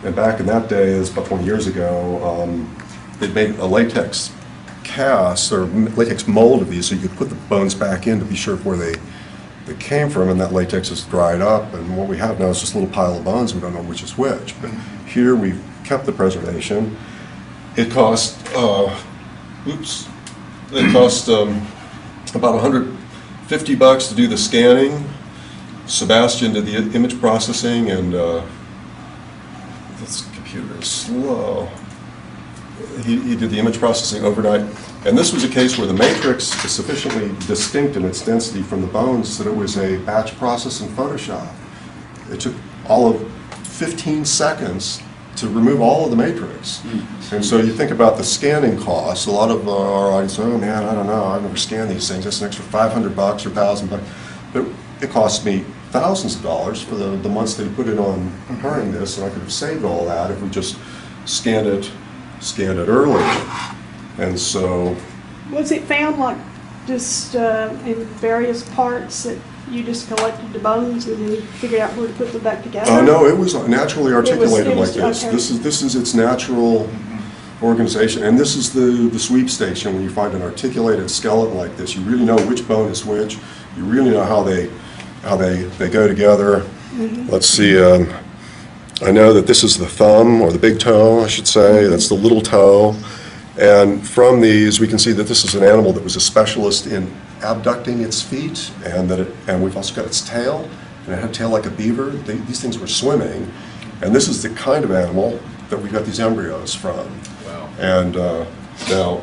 And back in that day, it was about 20 years ago, they'd made a latex cast or latex mold of these so you could put the bones back in to be sure of where they came from, and that latex is dried up, and what we have now is just a little pile of bones. We don't know which is which. But here we've kept the preservation. It cost, about $150 to do the scanning. Sebastian did the image processing, and this computer is slow. He did the image processing overnight. And this was a case where the matrix is sufficiently distinct in its density from the bones that it was a batch process in Photoshop. It took all of 15 seconds to remove all of the matrix. And so you think about the scanning costs. A lot of our audience, oh man, I don't know, I've never scanned these things. That's an extra $500 or $1,000. But it cost me thousands of dollars for the months they put in on preparing this, and I could have saved all that if we just scanned it early. And so, was it found like just in various parts that you just collected the bones and then figured out where to put them back together? No, it was naturally articulated it was, like this. Okay. This is its natural organization, and this is the sweep station. When you find an articulated skeleton like this, you really know which bone is which. You really know how they go together. Let's see. I know that this is the thumb, or the big toe, I should say. That's the little toe. And from these, we can see that this is an animal that was a specialist in abducting its feet, and we've also got its tail, and it had a tail like a beaver. These things were swimming, and this is the kind of animal that we got these embryos from. Wow. And now,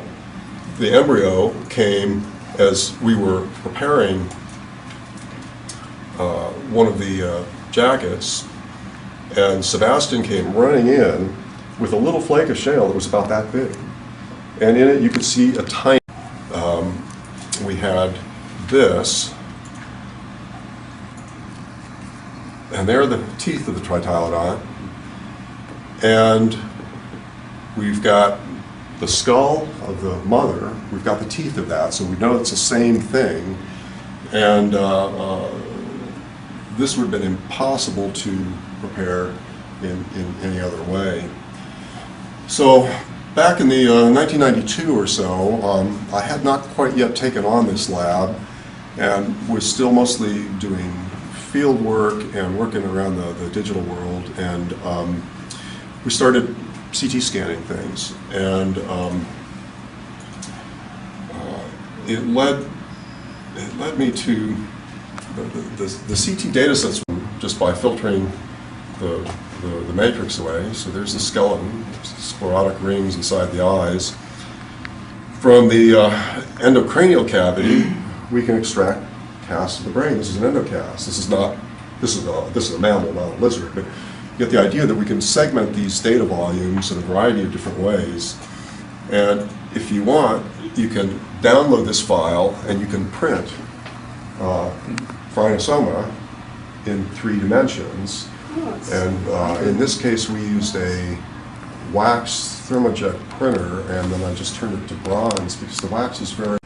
the embryo came as we were preparing one of the jackets, and Sebastian came running in with a little flake of shale that was about that big. And in it you could see a tiny, we had this, and there are the teeth of the Tritylodon, and we've got the skull of the mother, we've got the teeth of that, so we know it's the same thing, and this would have been impossible to prepare in any other way. So back in the 1992 or so, I had not quite yet taken on this lab and was still mostly doing field work and working around the digital world, and we started CT scanning things, and it led me to the CT data sets just by filtering the matrix away. So there's the skeleton, there's the sclerotic rings inside the eyes. From the endocranial cavity, we can extract casts of the brain. This is an endocast. This is a mammal, not a lizard, but you get the idea that we can segment these data volumes in a variety of different ways. And if you want, you can download this file and you can print phrynosoma in 3 dimensions. And in this case, we used a wax thermojet printer, and then I just turned it to bronze because the wax is very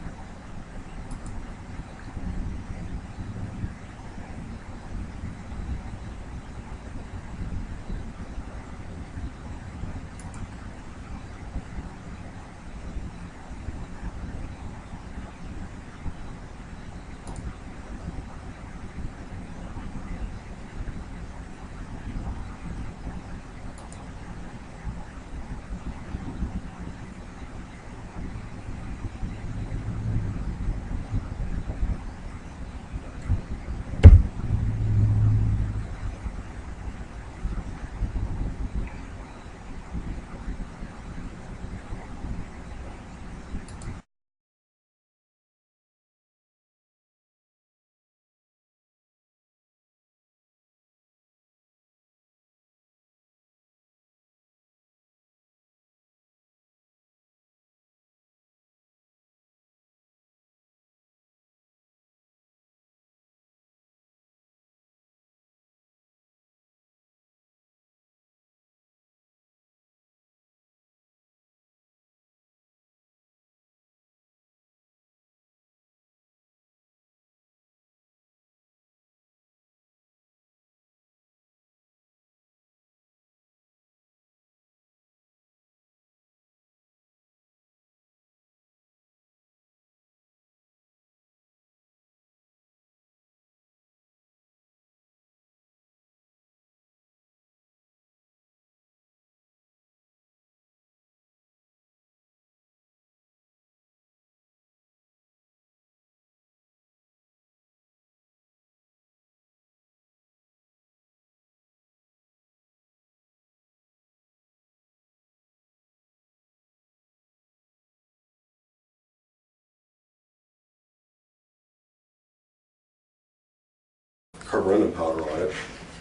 carborundum powder on it,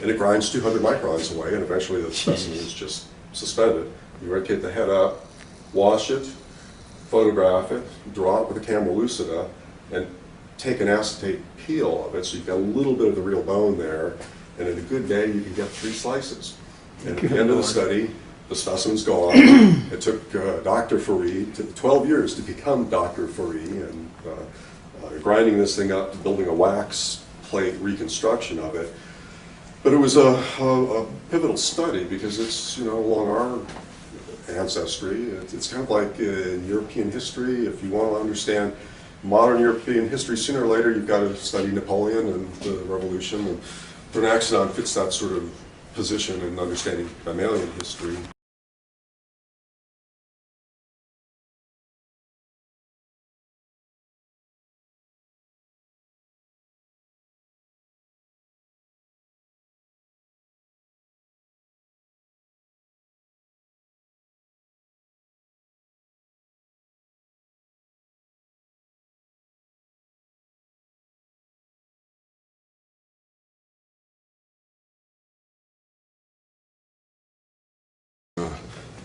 and it grinds 200 microns away, and eventually the specimen is just suspended. You rotate the head up, wash it, photograph it, draw it with a camera lucida, and take an acetate peel of it, so you've got a little bit of the real bone there, and in a good day you can get 3 slices. And at the end of the study, the specimen's gone. It took Dr. Farid 12 years to become Dr. Farid, and grinding this thing up, building a wax plate reconstruction of it. But it was a pivotal study because it's, you know, along our ancestry. It's kind of like in European history. If you want to understand modern European history, sooner or later you've got to study Napoleon and the Revolution. And Vernaxodon fits that sort of position in understanding mammalian history.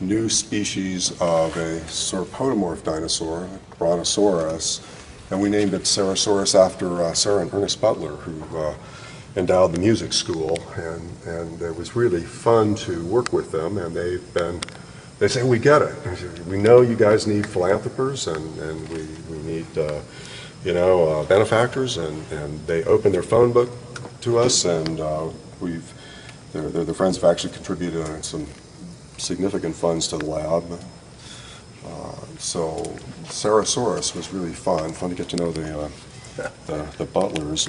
New species of a sauropodomorph dinosaur, Brontosaurus, and we named it Cerosaurus after Sarah and Ernest Butler, who endowed the music school, and it was really fun to work with them, and they say, we get it. We know you guys need philanthropers, and we need, benefactors, and they opened their phone book to us, and their friends have actually contributed some significant funds to the lab. So Cerosaurus was really fun to get to know the Butlers.